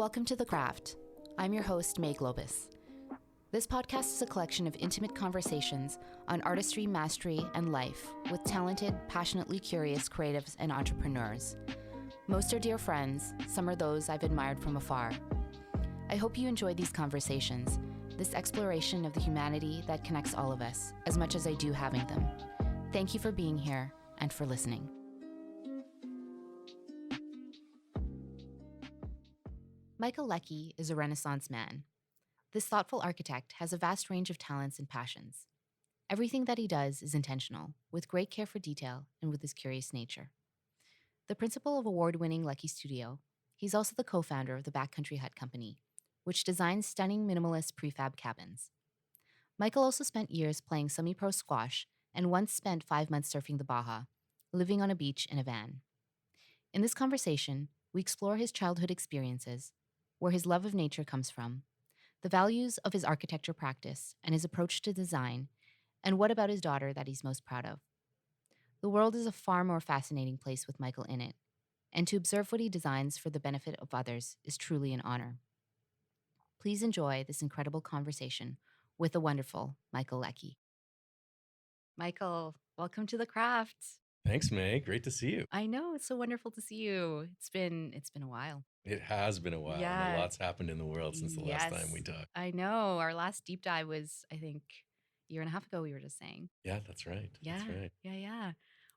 Welcome to The Craft. I'm your host, May Globus. This podcast is a collection of intimate conversations on artistry, mastery, and life with talented, passionately curious creatives and entrepreneurs. Most are dear friends, some are those I've admired from afar. I hope you enjoy these conversations, this exploration of the humanity that connects all of us, as much as I do having them. Thank you for being here and for listening. Michael Leckie is a Renaissance man. This thoughtful architect has a vast range of talents and passions. Everything that he does is intentional, with great care for detail and with his curious nature. The principal of award-winning Leckie Studio, he's also the co-founder of the Backcountry Hut Company, which designs stunning minimalist prefab cabins. Michael also spent years playing semi-pro squash and once spent 5 months surfing the Baja, living on a beach in a van. In this conversation, we explore his childhood experiences, where his love of nature comes from, the values of his architecture practice and his approach to design, and what about his daughter that he's most proud of. The world is a far more fascinating place with Michael in it, and to observe what he designs for the benefit of others is truly an honor. Please enjoy this incredible conversation with the wonderful Michael Leckie. Michael, welcome to The Craft. Thanks, May. Great to see you. I know, it's so wonderful to see you. It's been a while. It has been a while, and a lot's happened in the world since the last time we talked. I know. Our last deep dive was, I think, a year and a half ago, we were just saying. Yeah, that's right. That's right. Yeah.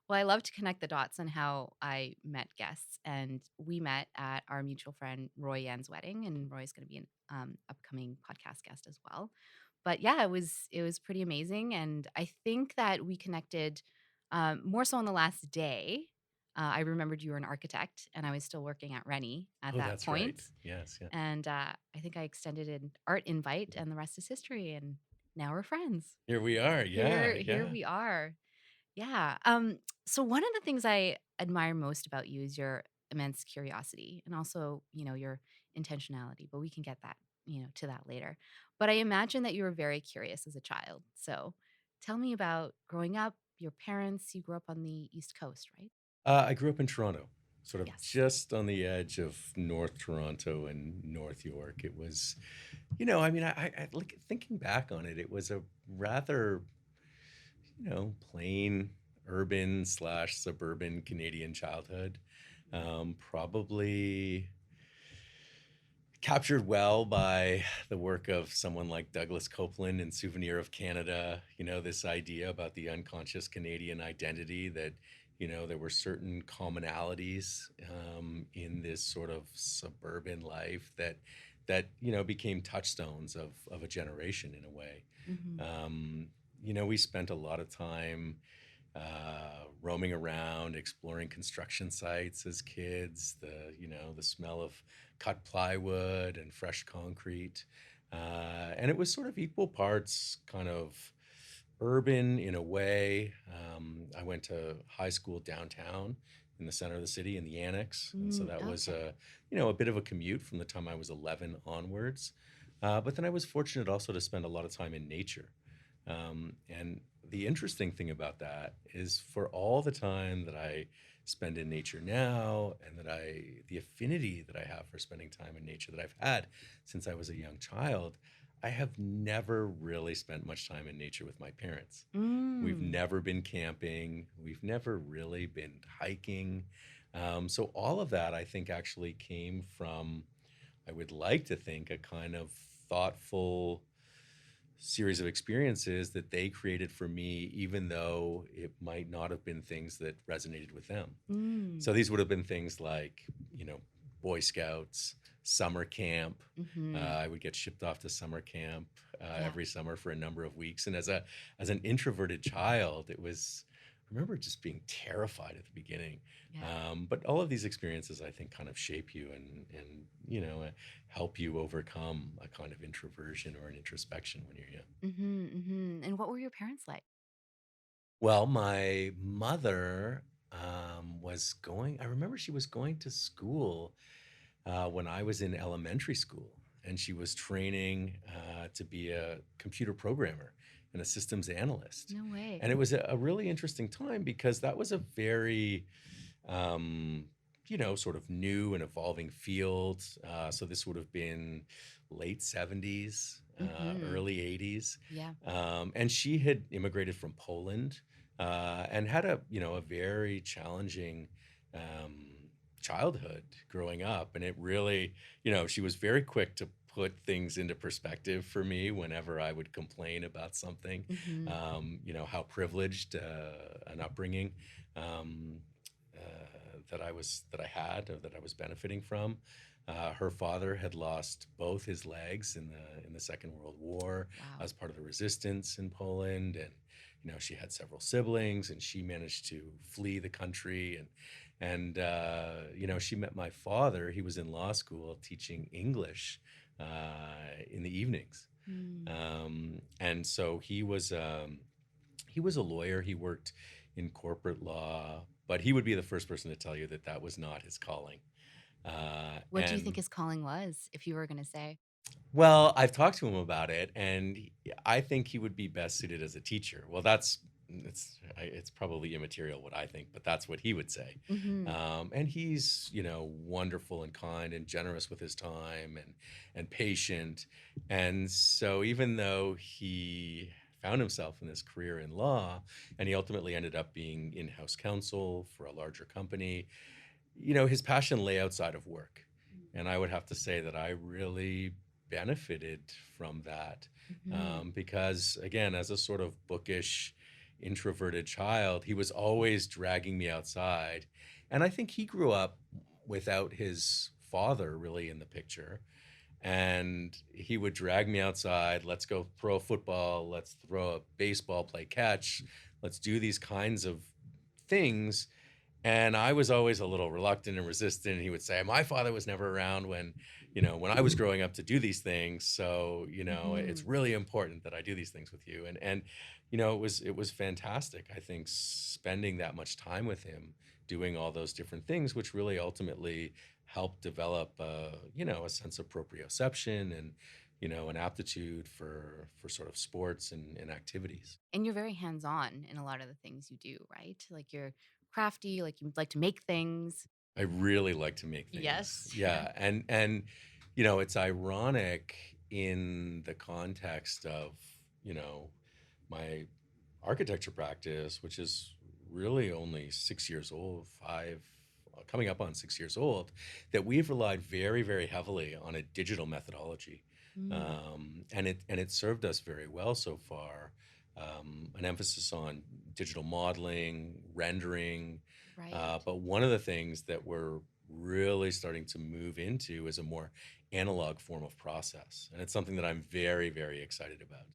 Well, I love to connect the dots on how I met guests, and we met at our mutual friend Roy Yan's wedding, and Roy's going to be an upcoming podcast guest as well. But yeah, it was pretty amazing, and I think that we connected more so on the last day. I remembered you were an architect, and I was still working at Rennie at that That's point. right. Yes, yeah. And I think I extended an art invite, and the rest is history. And now we're friends. Here we are. Yeah, Here we are. Yeah. So one of the things I admire most about you is your immense curiosity, and also, your intentionality. But we can get that, to that later. But I imagine that you were very curious as a child. So tell me about growing up. Your parents. You grew up on the East Coast, right? I grew up in Toronto, sort of Yes. just on the edge of North Toronto and North York. It was, I like thinking back on it, it was a rather, plain urban / suburban Canadian childhood. Probably captured well by the work of someone like Douglas Copeland in Souvenir of Canada, this idea about the unconscious Canadian identity that, there were certain commonalities in this sort of suburban life that became touchstones of a generation in a way. We spent a lot of time roaming around, exploring construction sites as kids, the smell of cut plywood and fresh concrete. And it was sort of equal parts kind of urban in a way. I went to high school downtown in the center of the city in the annex. And so that was a bit of a commute from the time I was 11 onwards. But then I was fortunate also to spend a lot of time in nature. And the interesting thing about that is for all the time that I spend in nature now and the affinity that I have for spending time in nature that I've had since I was a young child, I have never really spent much time in nature with my parents. We've never been camping. We've never really been hiking. So all of that, I think, actually came from, I would like to think, a kind of thoughtful series of experiences that they created for me, even though it might not have been things that resonated with them. So these would have been things like, Boy Scouts, summer camp. I would get shipped off to summer camp every summer for a number of weeks. And as an introverted child, I remember just being terrified at the beginning. But all of these experiences, I think, kind of shape you and help you overcome a kind of introversion or an introspection when you're young. And what were your parents like? Well, my mother I remember she was going to school when I was in elementary school, and she was training to be a computer programmer and a systems analyst. No way. And it was a really interesting time because that was a very sort of new and evolving field. So this would have been late 70s, Mm-hmm. early 80s. Yeah. And she had immigrated from Poland and had a very challenging um, childhood growing up. And it really, she was very quick to put things into perspective for me whenever I would complain about something, Mm-hmm. how privileged an upbringing. Um, that I had or that I was benefiting from. Her father had lost both his legs in the Second World War Wow. as part of the resistance in Poland, and she had several siblings, and she managed to flee the country, and she met my father. He was in law school teaching English in the evenings, Mm. and so he was a lawyer. He worked in corporate law, but he would be the first person to tell you that that was not his calling. What do you think And his calling was, if you were going to say? well, I've talked to him about it, and I think he would be best suited as a teacher. Well, it's probably immaterial what I think, but that's what he would say. Mm-hmm. And he's wonderful and kind and generous with his time and patient. And so even though he found himself in this career in law, and he ultimately ended up being in-house counsel for a larger company, his passion lay outside of work. And I would have to say that I really benefited from that Mm-hmm. because, again, as a sort of bookish, introverted child, he was always dragging me outside. And I think he grew up without his father really in the picture. And he would drag me outside. Let's go throw a football. Let's throw a baseball, play catch. Let's do these kinds of things, and I was always a little reluctant and resistant. And he would say, "My father was never around when I was growing up to do these things. So, Mm-hmm. it's really important that I do these things with you." And it was fantastic. I think spending that much time with him, doing all those different things, which really ultimately helped develop, a sense of proprioception and, an aptitude for sort of sports and activities. And you're very hands-on in a lot of the things you do, right? Like you're crafty, like you like to make things. I really like to make things. Yes. Yeah, and it's ironic in the context of, you know, my architecture practice, which is really only 6 years old, 5 coming up on 6 years old, that we've relied very, very heavily on a digital methodology. Mm, And it served us very well so far. An emphasis on digital modeling, rendering, right. but one of the things that we're really starting to move into is a more analog form of process. And it's something that I'm very, very excited about.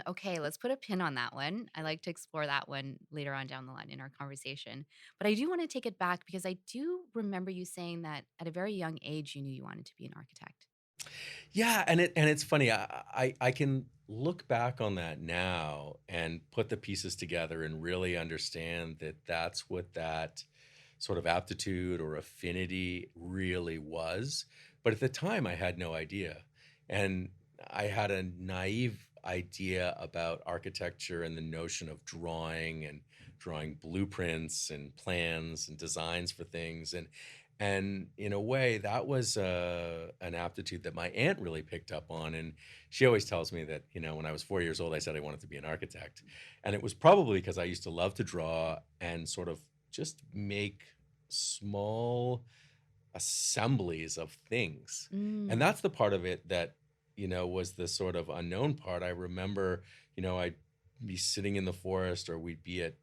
Okay, let's put a pin on that one. I like to explore that one later on down the line in our conversation. But I do want to take it back because I do remember you saying that at a very young age you knew you wanted to be an architect. Yeah, and it's funny. I can look back on that now and put the pieces together and really understand that that's what that sort of aptitude or affinity really was. But at the time, I had no idea, and I had a naive idea about architecture and the notion of drawing blueprints and plans and designs for things, and in a way, that was an aptitude that my aunt really picked up on. And she always tells me that, when I was 4 years old, I said I wanted to be an architect. And it was probably because I used to love to draw and sort of just make small assemblies of things. And Mm, that's the part of it that, was the sort of unknown part. I remember, I'd be sitting in the forest or we'd be at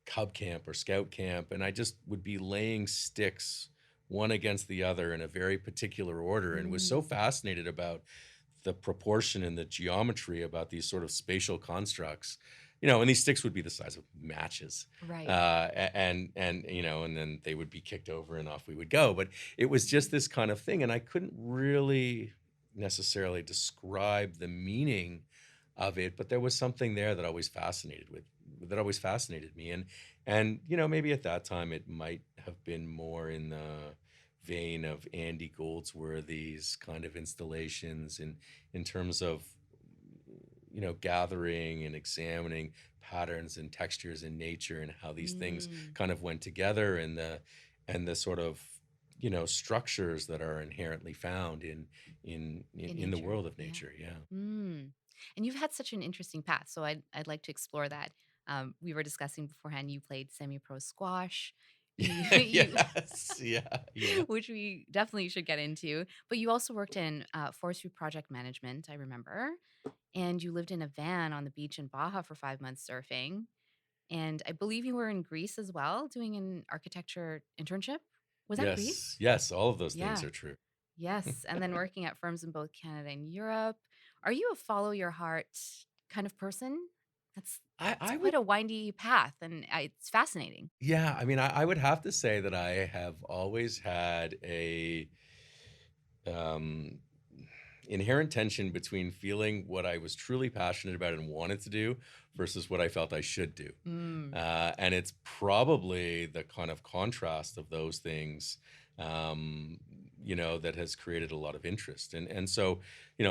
cub camp or scout camp, and I just would be laying sticks one against the other in a very particular order and was so mm, fascinated about the proportion and the geometry about these sort of spatial constructs. And these sticks would be the size of matches, right. and then they would be kicked over and off we would go. But it was just this kind of thing, and I couldn't really necessarily describe the meaning of it, but there was something there that always fascinated me. And maybe at that time it might have been more in the vein of Andy Goldsworthy's kind of installations in terms of gathering and examining patterns and textures in nature and how these things Mm, kind of went together, and the sort of structures that are inherently found In in the nature. world of Yeah. nature. Yeah. Mm. And you've had such an interesting path. So I'd like to explore that. We were discussing beforehand, you played semi pro squash. You Yes. Yeah. Yeah. which we definitely should get into. But you also worked in forestry project management, I remember. And you lived in a van on the beach in Baja for 5 months surfing. And I believe you were in Greece as well doing an architecture internship. Was that Yes. Greece? Yes. All of those things Yeah. are true. Yes. And then working at firms in both Canada and Europe. Are you a follow your heart kind of person? That's it's I quite would, a windy path and it's fascinating. yeah, I mean, I would have to say that I have always had a um, inherent tension between feeling what I was truly passionate about and wanted to do versus what I felt I should do. Mm. And it's probably the kind of contrast of those things, um, that has created a lot of interest. And so,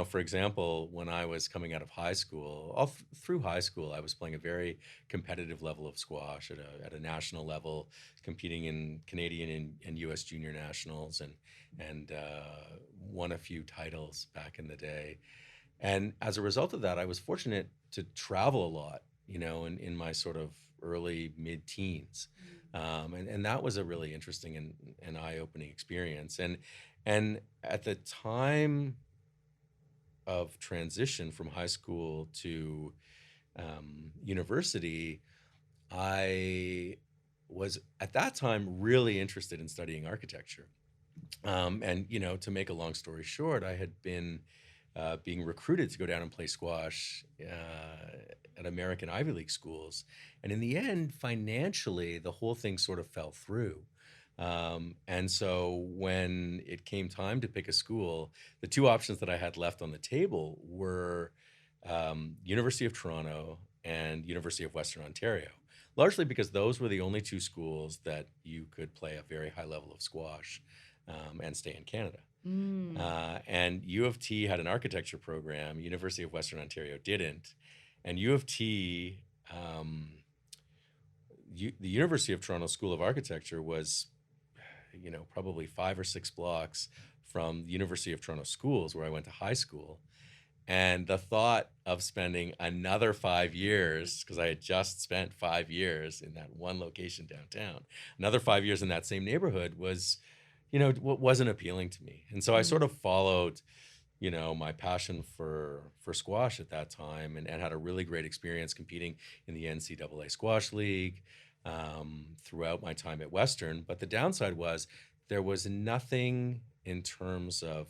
for example, when I was coming out of high school, through high school, I was playing a very competitive level of squash at a national level, competing in Canadian and U.S. junior nationals, and won a few titles back in the day. And as a result of that, I was fortunate to travel a lot, in my sort of early mid teens. And that was a really interesting and eye opening experience. And at the time of transition from high school to university, I was at that time really interested in studying architecture. And to make a long story short, I had been being recruited to go down and play squash at American Ivy League schools, and in the end, financially, the whole thing sort of fell through. And so when it came time to pick a school, the two options that I had left on the table were University of Toronto and University of Western Ontario, largely because those were the only two schools that you could play a very high level of squash and stay in Canada. Mm. And U of T had an architecture program. University of Western Ontario didn't. And U of T, the University of Toronto School of Architecture was, probably 5 or 6 blocks from the University of Toronto schools where I went to high school. And the thought of spending another 5 years, because I had just spent 5 years in that one location downtown, another 5 years in that same neighborhood was, what wasn't appealing to me. And so I sort Mm. of followed, my passion for squash at that time, and had a really great experience competing in the NCAA Squash League throughout my time at Western. But the downside was there was nothing in terms of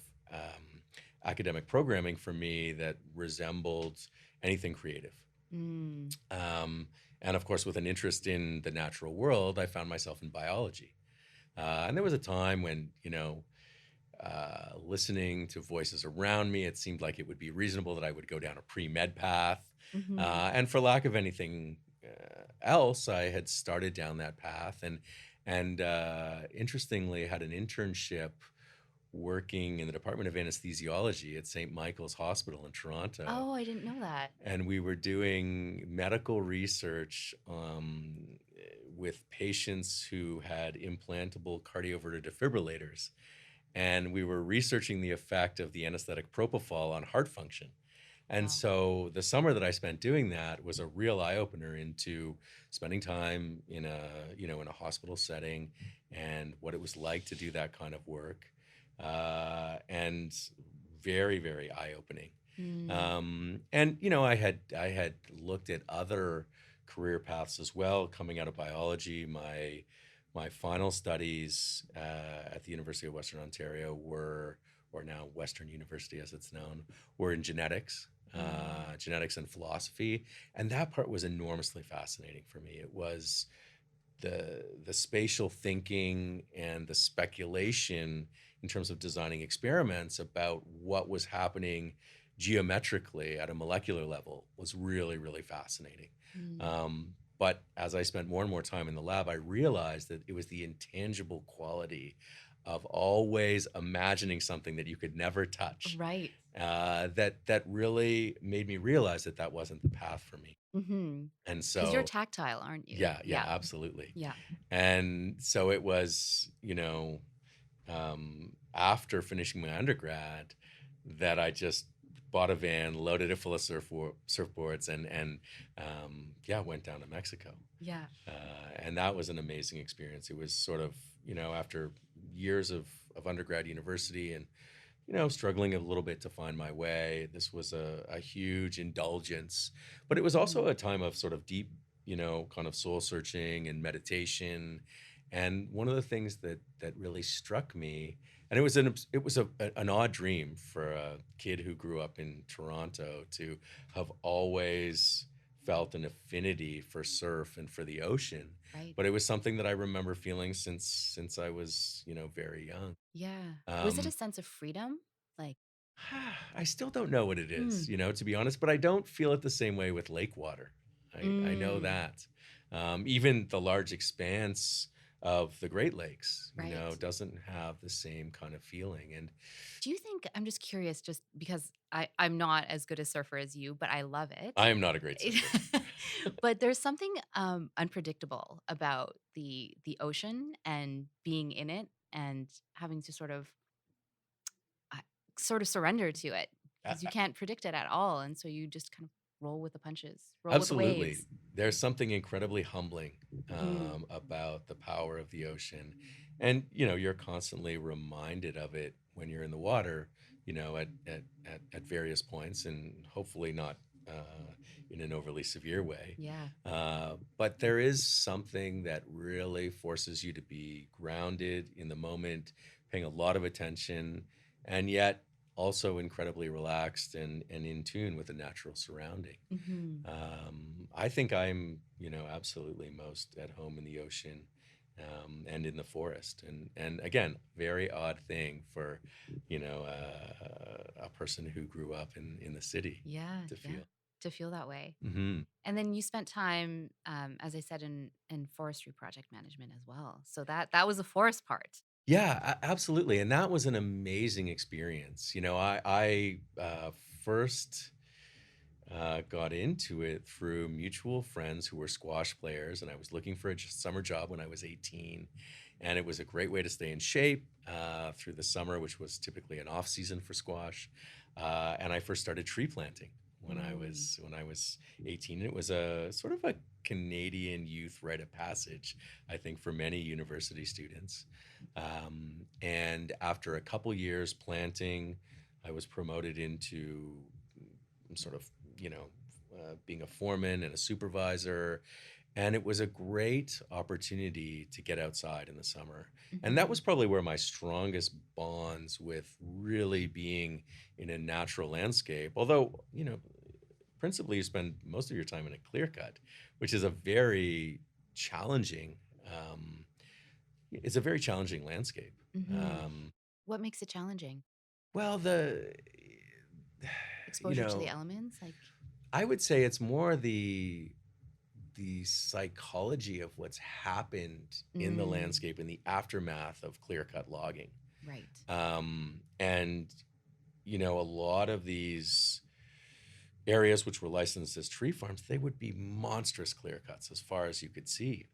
academic programming for me that resembled anything creative. Mm. Um, and of course, with an interest in the natural world, I found myself in biology. And there was a time when, listening to voices around me, it seemed like it would be reasonable that I would go down a pre med path. Hmm. And for lack of anything else, I had started down that path, and interestingly had an internship working in the Department of Anesthesiology at St. Michael's Hospital in Toronto. Oh, I didn't know that. And we were doing medical research with patients who had implantable cardioverter defibrillators. And we were researching the effect of the anesthetic propofol on heart function. And Wow. so the summer that I spent doing that was a real eye opener into spending time in a hospital setting and what it was like to do that kind of work, and very very eye opening. Mm. And I had looked at other career paths as well coming out of biology. My final studies at the University of Western Ontario were, or now Western University as it's known, were in genetics, Mm. genetics and philosophy, and that part was enormously fascinating for me. It was the spatial thinking and the speculation in terms of designing experiments about what was happening geometrically at a molecular level was really really fascinating. Mm. But as I spent more and more time in the lab, I realized that it was the intangible quality of always imagining something that you could never touch, Right. that really made me realize that that wasn't the path for me. Mm-hmm. And Because you're so, tactile, aren't you? yeah, yeah, Yeah. absolutely. Yeah. And so it was, after finishing my undergrad that I just bought a van, loaded it full of surfboards, and yeah, went down to Mexico. Yeah. And that was an amazing experience. It was sort of, after years of undergrad university and, struggling a little bit to find my way, this was a huge indulgence. But it was also Mhm. a time of sort of deep, kind of soul searching and meditation. And one of the things that really struck me, and it was an odd dream for a kid who grew up in Toronto to have always felt an affinity for surf and for the ocean, Right. but it was something that I remember feeling since I was, very young. Yeah. Was it a Um, sense of freedom? Like, I still don't know what it is, mm, to be honest, but I don't feel it the same way with lake water. I know mm, that. Even the large expanse of the Great Lakes, right. doesn't have the same kind of feeling. And Do you think, I'm just curious, just because I'm not as good a surfer as you, but I love it. I am not a great surfer. But there's something unpredictable about the ocean and being in it and having to uh, sort of surrender to it A- because you can't predict it at all, and so you just kind of roll with the punches, roll with the Absolutely. waves. There's something incredibly humbling Hmm. about the power of the ocean. And, you're constantly reminded of it when you're in the water, at various points, and hopefully not in an overly severe way. Yeah. But there is something that really forces you to be grounded in the moment, paying a lot of attention, and yet also incredibly relaxed and in tune with the natural surrounding. Hmm. I think I'm, absolutely most at home in the ocean, and in the forest. And again, very odd thing for, a person who grew up in the city Yeah. to Yeah. feel. To feel that way. Hmm. And then you spent time, as I said, in forestry project management as well. So that was the forest part. Yeah, absolutely. And that was an amazing experience. I first got into it through mutual friends who were squash players, and I was looking for a summer job when I was 18. And it was a great way to stay in shape through the summer, which was typically an off season for squash. And I first started tree planting Mm. when I was 18. It was a sort of a Canadian youth rite of passage, I think, for many university students. And after a couple years planting, I was promoted into sort of, being a foreman and a supervisor. And it was a great opportunity to get outside in the summer. And that Hmm. was probably where my strongest bonds with really being in a natural landscape. Although, principally you spend most of your time in a clear cut, which is a very challenging, um, it's a very challenging landscape. Hmm. Um, What makes it challenging? well, you Exposure to the know, elements, like. I would say it's more the psychology of what's happened in the Mm, landscape in the aftermath of clear cut logging. right. And a lot of these areas which were licensed as tree farms, they would be monstrous clear cuts as far as you could see.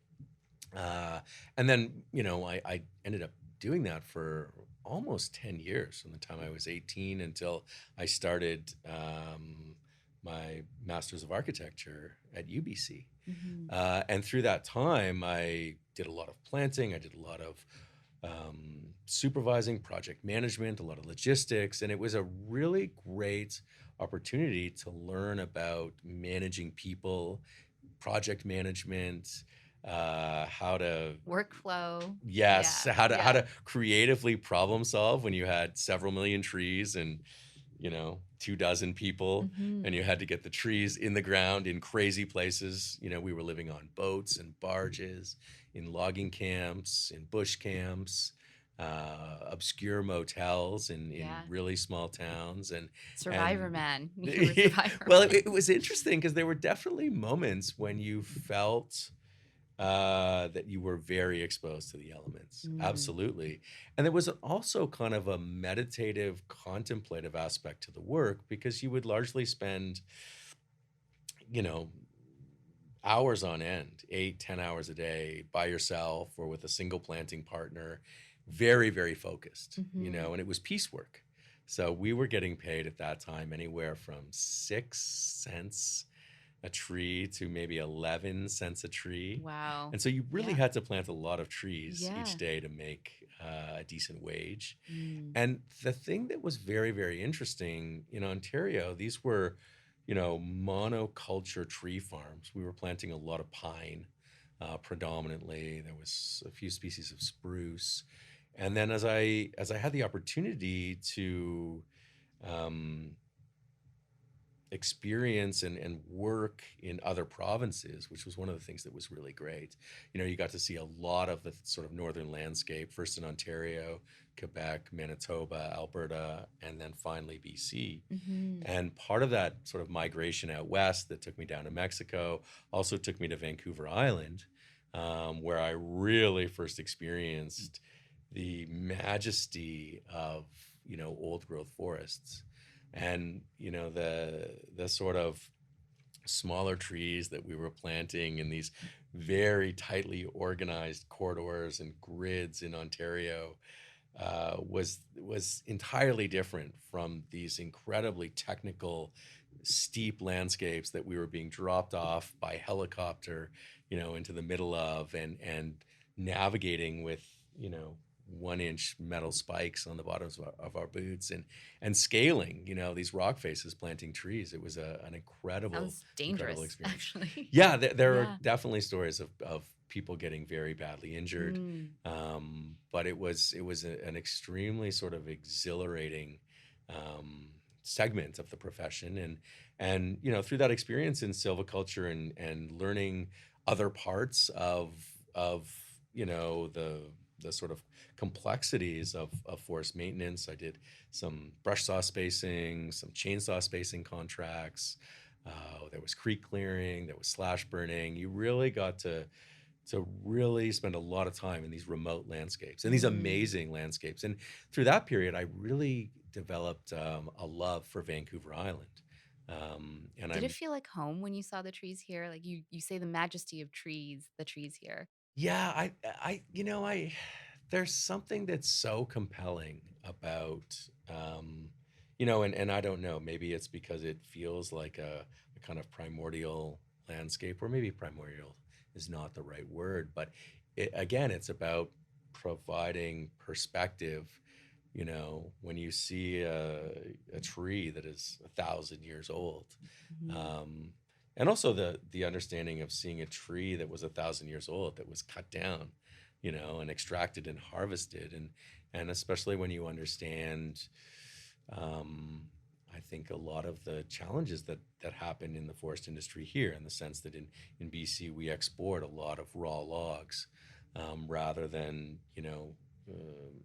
Uh, and then, I ended up doing that for almost 10 years from the time I was 18 until I started my Master's of Architecture at UBC. Hmm. And through that time, I did a lot of planting, I did a lot of supervising, project management, a lot of logistics. And it was a really great opportunity to learn about managing people, project management, how to Workflow. yes, Yeah. how Yeah. to creatively problem solve when you had several million trees and 2 dozen people, and Hmm. you had to get the trees in the ground in crazy places. We were living on boats and barges, in logging camps, in bush camps, obscure motels in Yeah. really small towns, Survivor and man. You were Survivor well, man. it was interesting because there were definitely moments when you felt that you were very exposed to the elements. Mm, Absolutely. And there was also kind of a meditative, contemplative aspect to the work because you would largely spend, you know, hours on end, 8, 10 hours a day by yourself or with a single planting partner, very, very focused, Mm-hmm. and it was piecework. So we were getting paid at that time anywhere from 6 cents a tree to maybe 11 cents a tree. Wow. And so you really Yeah. had to plant a lot of trees each Yeah. day to make a decent wage. Mm. And the thing that was very, very interesting in Ontario, these were, monoculture tree farms. We were planting a lot of pine, predominantly. There was a few species of spruce. And then as I had the opportunity to um, experience and work in other provinces, which was one of the things that was really great. You got to see a lot of the sort of northern landscape, first in Ontario, Quebec, Manitoba, Alberta, and then finally BC. Mm-hmm. And part of that sort of migration out west that took me down to Mexico also took me to Vancouver Island, where I really first experienced the majesty of old growth forests, and the sort of smaller trees that we were planting in these very tightly organized corridors and grids in Ontario was entirely different from these incredibly technical, steep landscapes that we were being dropped off by helicopter, into the middle of, and navigating with, 1 inch metal spikes on the bottoms of our boots, and scaling, these rock faces, planting trees. It was an incredible, Sounds incredible dangerous, experience. actually. Yeah, there are Yeah. definitely stories of people getting very badly injured, Mm. but it was an extremely sort of exhilarating segment of the profession, and through that experience in silviculture and learning other parts of the sort of complexities of forest maintenance. I did some brush saw spacing, some chainsaw spacing contracts. There was creek clearing, there was slash burning. You really got to really spend a lot of time in these remote landscapes and these Mm. amazing landscapes. And through that period, I really developed a love for Vancouver Island. And Did it I'm feel like home when you saw the trees here? Like you say the majesty of trees, the trees here. Yeah, there's something that's so compelling about, and I don't know, maybe it's because it feels like a kind of primordial landscape, or maybe primordial is not the right word, but again, it's about providing perspective. When you see a tree that is 1,000 years old, Mhm. um, and also the understanding of seeing a tree that was 1,000 years old that was cut down, and extracted and harvested, and especially when you understand, um, I think a lot of the challenges that happen in the forest industry here, in the sense that in BC we export a lot of raw logs, rather than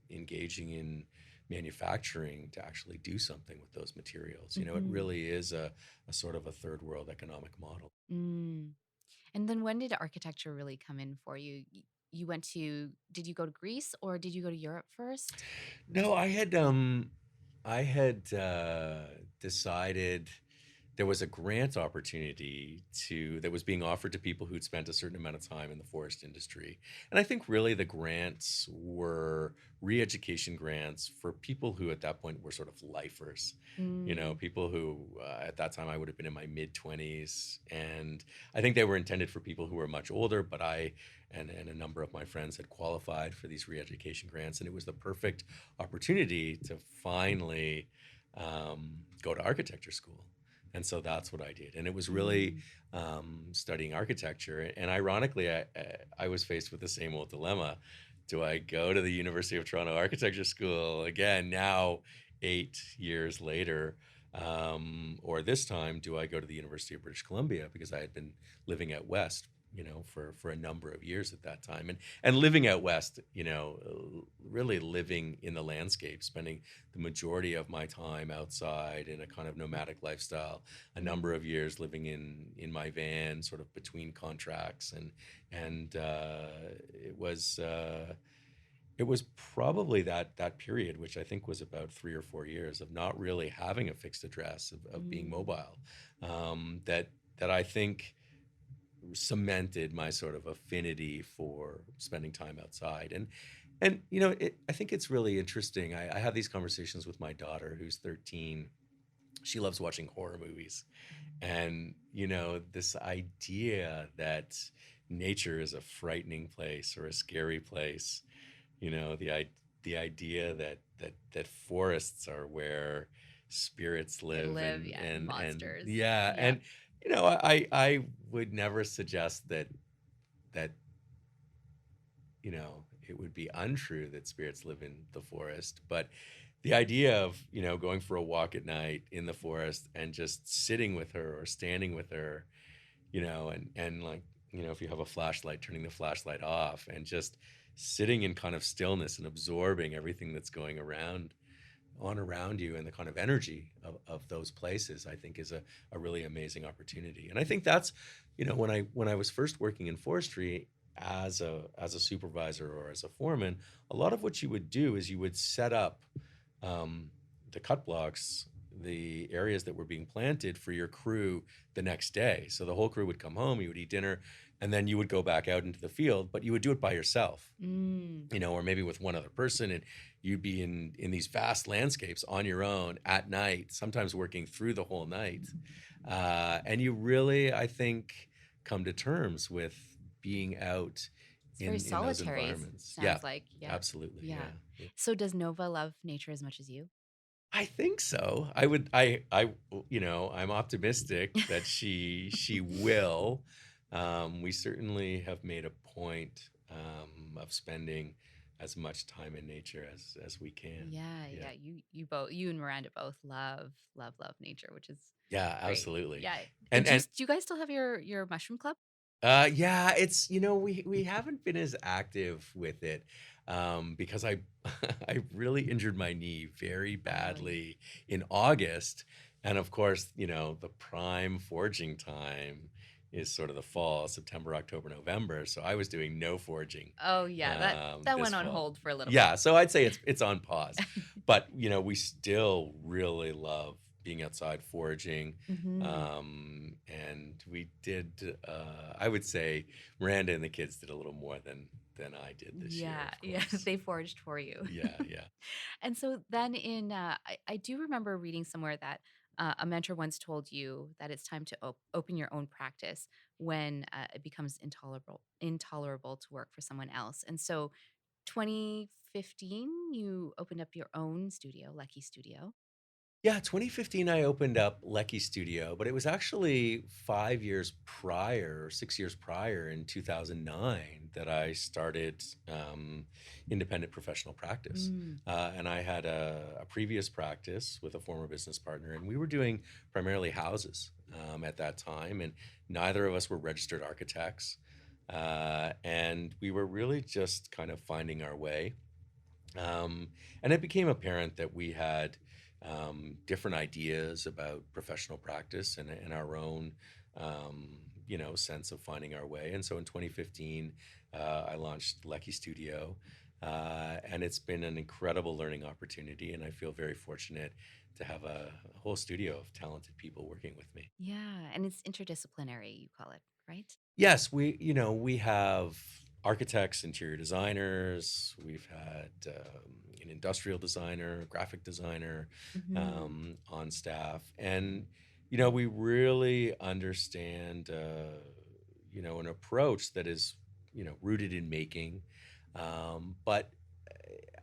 engaging in manufacturing to actually do something with those materials. It Mhm. really is a sort of a third world economic model. Mm. And then when did architecture really come in for you? You went to did you go to Greece or did you go to Europe first? No, I had decided there was a grant opportunity that was being offered to people who'd spent a certain amount of time in the forest industry. And I think really the grants were re-education grants for people who at that point were sort of lifers. Mm. People who at that time I would have been in my mid 20s, and I think they were intended for people who were much older, but I and a number of my friends had qualified for these re-education grants, and it was the perfect opportunity to finally go to architecture school. And so that's what I did, and it was really Mm. studying architecture. And ironically, I was faced with the same old dilemma: do I go to the University of Toronto Architecture School again now, 8 years later, or this time do I go to the University of British Columbia, because I had been living out west, for a number of years at that time, and living out west, really living in the landscape, spending the majority of my time outside in a kind of nomadic lifestyle, a number Mm. of years living in my van, sort of between contracts, and it was probably that period, which I think was about 3 or 4 years of not really having a fixed address, of being Mm. mobile, that I think cemented my sort of affinity for spending time outside. And I think it's really interesting. I have these conversations with my daughter, who's 13. She loves watching horror movies, and this idea that nature is a frightening place or a scary place. The idea that forests are where spirits They live, live, and yeah, and monsters. yeah, Yep. and I would never suggest that it would be untrue that spirits live in the forest, but the idea of going for a walk at night in the forest and just sitting with her or standing with her, and like, if you have a flashlight, turning the flashlight off and just sitting in kind of stillness and absorbing everything that's going around you, and the kind of energy of those places, I think is a really amazing opportunity. And I think that's, when I was first working in forestry as a supervisor or as a foreman, a lot of what you would do is you would set up um, the cut blocks, the areas that were being planted for your crew the next day. So the whole crew would come home, you would eat dinner, and then you would go back out into the field, but you would do it by yourself, Mm. or maybe with one other person, and you'd be in these vast landscapes on your own at night, sometimes working through the whole night. And you really, I think, come to terms with being out It's very in those solitary, environments. Yeah, sounds like. Yeah. absolutely. Yeah. Yeah. Yeah. So does Nova love nature as much as you? I think so. I'm optimistic that she will. We certainly have made a point of spending as much time in nature as we can. Yeah, Yeah. yeah. You and Miranda both love nature, which is Yeah, great. absolutely. Yeah. And and Do you guys still have your mushroom club? yeah, it's we haven't been as active with it because I I really injured my knee very Oh yeah. badly in August, and of course, the prime foraging time is sort of the fall, September, October, November. So I was doing no foraging Oh yeah. That this went on fall. hold for a little bit. Yeah, so I'd say it's on pause, but we still really love being outside foraging. Hmm. And we did, I would say Miranda and the kids did a little more than I did this year, Yeah, of yeah. course. They foraged for you. Yeah, yeah. And so then I do remember reading somewhere that a mentor once told you that it's time to open your own practice when it becomes intolerable to work for someone else. And so 2015, you opened up your own studio, Leckie Studio. Yeah, 2015, I opened up Leckie Studio, but it was actually 5 years prior, 6 years prior, in 2009, that I started independent professional practice. Mm. And I had a previous practice with a former business partner, and we were doing primarily houses at that time, and neither of us were registered architects. And we were really just kind of finding our way. And it became apparent that we had different ideas about professional practice and our own, sense of finding our way. And so in 2015, I launched Leckie Studio, and it's been an incredible learning opportunity. And I feel very fortunate to have a whole studio of talented people working with me. Yeah, and it's interdisciplinary, you call it, right? Yes, we have architects, interior designers. We've had an industrial designer, graphic designer Hmm. on staff, and we really understand an approach that is rooted in making, but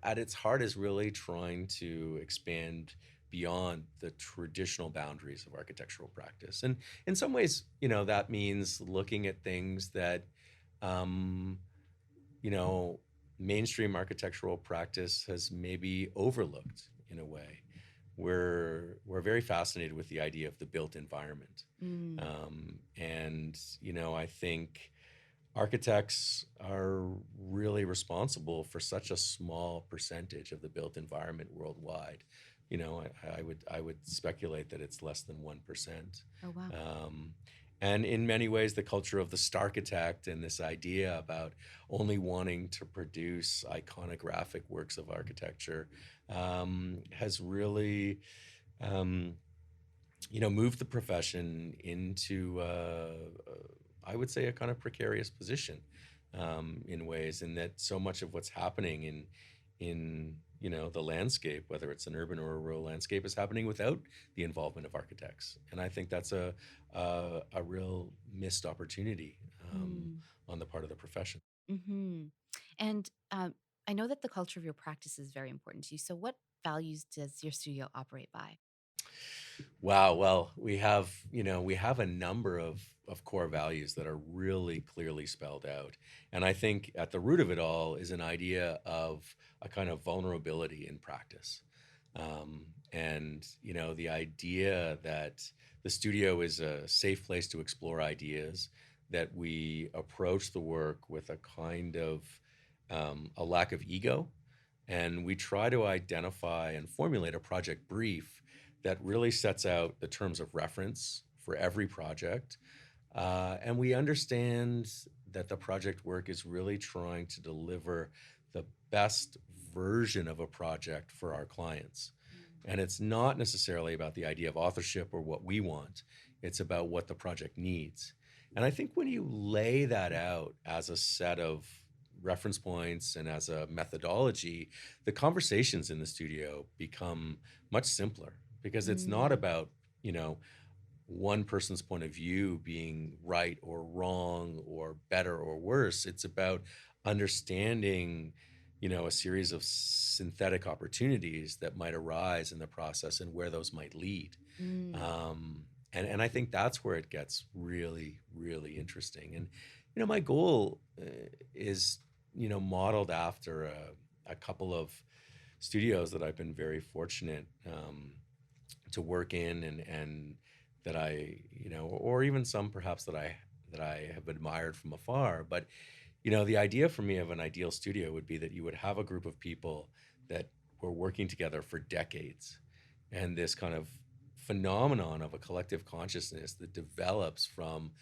at its heart is really trying to expand beyond the traditional boundaries of architectural practice. And in some ways, that means looking at things that, um, you know, mainstream architectural practice has maybe overlooked in a way. We're very fascinated with the idea of the built environment, Mm. and I think architects are really responsible for such a small percentage of the built environment worldwide. I would speculate that it's less than 1%. Oh wow. Um, and in many ways, the culture of the starchitect and this idea about only wanting to produce iconographic works of architecture has really um, moved the profession into, I would say, a kind of precarious position. in ways, and that so much of what's happening in the landscape, whether it's an urban or a rural landscape, is happening without the involvement of architects. And I think that's a real missed opportunity Mm. on the part of the profession. Hmm. And I know that the culture of your practice is very important to you. So, what values does your studio operate by? Wow. Well, we have a number of core values that are really clearly spelled out. And I think at the root of it all is an idea of a kind of vulnerability in practice. And the idea that the studio is a safe place to explore ideas, that we approach the work with a kind of a lack of ego, and we try to identify and formulate a project brief that really sets out the terms of reference for every project. And we understand that the project work is really trying to deliver the best version of a project for our clients. And it's not necessarily about the idea of authorship or what we want, it's about what the project needs. And I think when you lay that out as a set of reference points and as a methodology, the conversations in the studio become much simpler, because it's not Mm. about, you know, one person's point of view being right or wrong or better or worse. It's about understanding, a series of synthetic opportunities that might arise in the process and where those might lead. Mm. And I think that's where it gets really, really interesting. And my goal is modeled after a couple of studios that I've been very fortunate to work in, and that I, or even some perhaps that I have admired from afar. But the idea for me of an ideal studio would be that you would have a group of people that were working together for decades, and this kind of phenomenon of a collective consciousness that develops from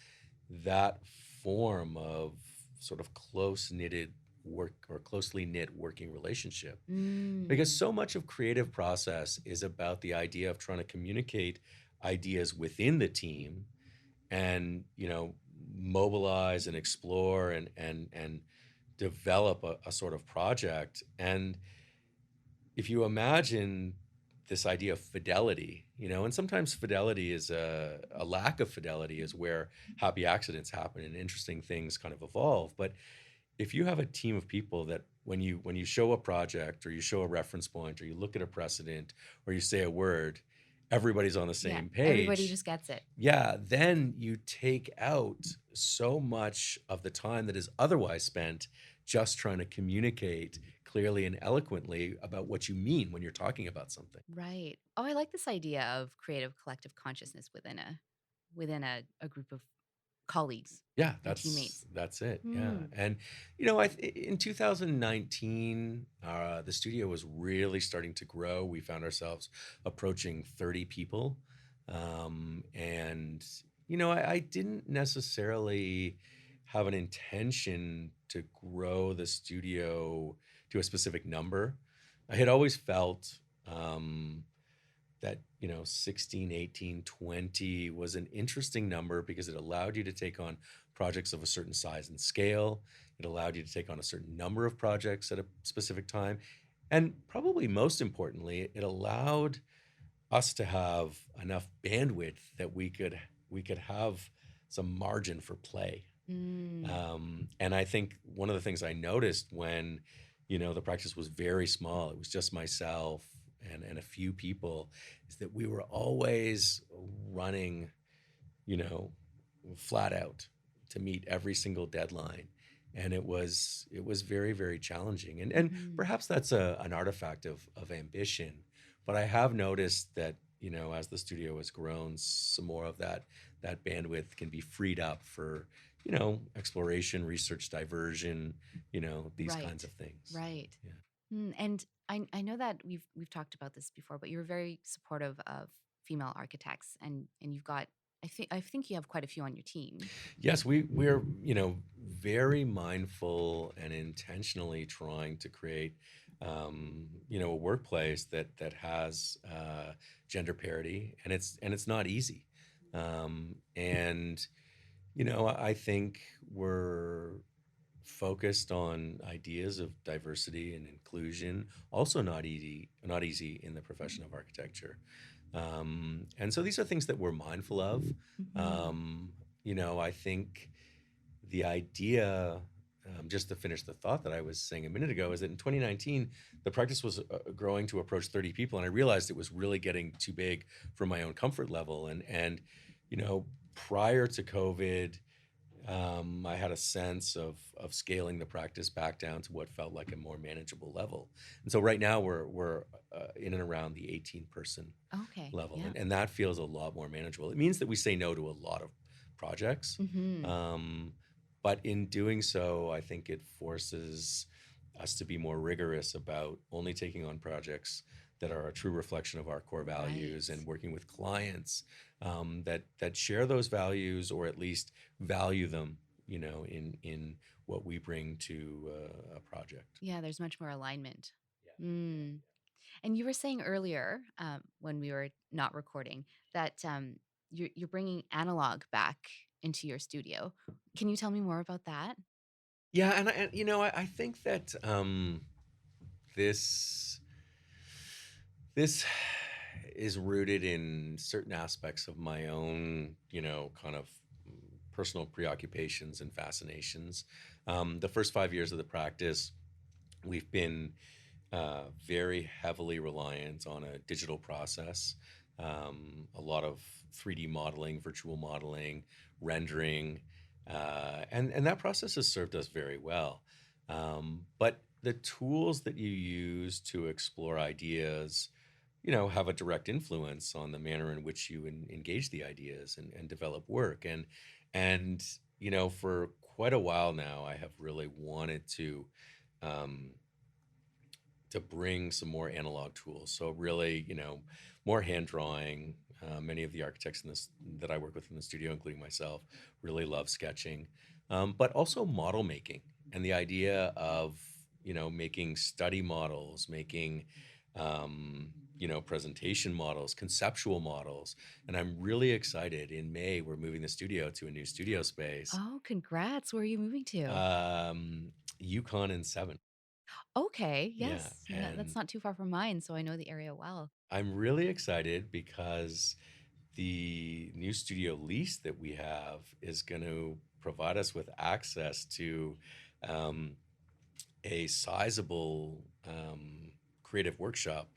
that form of sort of close knitted work or closely knit working relationship, because Mm. so much of creative process is about the idea of trying to communicate ideas within the team, and mobilize and explore and develop a sort of project. And if you imagine this idea of fidelity, and sometimes fidelity is a lack of fidelity is where happy accidents happen and interesting things kind of evolve. But if you have a team of people that when you show a project, or you show a reference point, or you look at a precedent, or you say a word, everybody's on the Yeah, same everybody page. just gets it. Yeah, then you take out so much of the time that is otherwise spent just trying to communicate clearly and eloquently about what you mean when you're talking about something. Right. Oh, I like this idea of creative collective consciousness within a group of colleagues Yeah, and that's teammates. that's it. Yeah, Hmm. and in 2019, the studio was really starting to grow. We found ourselves approaching 30 people, and I didn't necessarily have an intention to grow the studio to a specific number. I had always felt. That 16, 18, 20 was an interesting number because it allowed you to take on projects of a certain size and scale. It allowed you to take on a certain number of projects at a specific time, and probably most importantly, it allowed us to have enough bandwidth that we could have some margin for play. Mm. And I think one of the things I noticed when, the practice was very small, it was just myself and a few people, is that we were always running, you know, flat out to meet every single deadline. And it was very, very challenging. And Hmm. perhaps that's an artifact of ambition. But I have noticed that, as the studio has grown, some more of that bandwidth can be freed up for, exploration, research, diversion, these kinds Right. of things. Right. Yeah. And I know that we've talked about this before, but you're very supportive of female architects, and you've got I think you have quite a few on your team. Yes, we're very mindful and intentionally trying to create a workplace that has gender parity, and it's not easy. And I think we're focused on ideas of diversity and inclusion. Also, not easy in the profession of architecture. And so these are things that we're mindful of. Hmm. Um, I think the idea, just to finish the thought that I was saying a minute ago, is that in 2019, the practice was growing to approach 30 people, and I realized it was really getting too big for my own comfort level. And prior to COVID, I had a sense of scaling the practice back down to what felt like a more manageable level. And so right now we're in and around the 18 person Okay. level, Yeah. and that feels a lot more manageable. It means that we say no to a lot of projects, Hmm. um, but in doing so, I think it forces us to be more rigorous about only taking on projects that are a true reflection of our core Right. values, and working with clients that share those values, or at least value them, in what we bring to a project. Yeah, there's much more alignment. Yeah, yeah, Mm. And you were saying earlier, when we were not recording, that you're bringing analog back into your studio. Can you tell me more about that? yeah. And I think that this this is rooted in certain aspects of my own, kind of personal preoccupations and fascinations. The first 5 years of the practice, we've been very heavily reliant on a digital process, a lot of 3D modeling, virtual modeling, rendering, and that process has served us very well. But the tools that you use to explore ideas, have a direct influence on the manner in which you engage the ideas and develop work. And for quite a while now, I have really wanted um, to bring some more analog tools. So really, more hand drawing. Many of the architects in this that I work with in the studio, including myself, really love sketching, but also model making, and the idea of making study models, making presentation models, conceptual models. And I'm really excited. In May, we're moving the studio to a new studio space, Oh, congrats. Where are you moving to? um, Yukon and Seven. Okay. Yeah, Yes. Yeah, that's and not too far from mine, so I know the area well. I'm really excited because the new studio lease that we have is going to provide us with access to um, a sizable creative workshop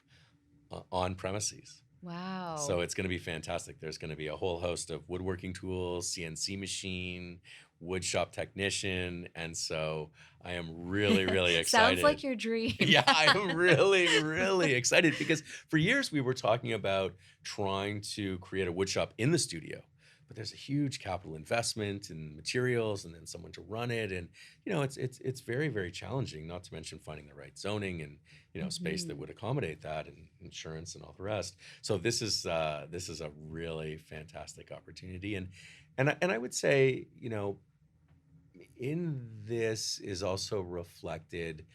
on premises. So Wow. it's going to be fantastic. There's going to be a whole host of woodworking tools, CNC machine, wood shop technician. And so I am really, really Sounds excited. like your dream. Yeah, I am really, really excited because for years we were talking about trying to create a wood shop in the studio. But there's a huge capital investment in materials and then someone to run it. And it's very, very challenging, not to mention finding the right zoning and space that Hmm. would accommodate that, and insurance and all the rest. So this is a really fantastic opportunity. And I would say, in this is also reflected,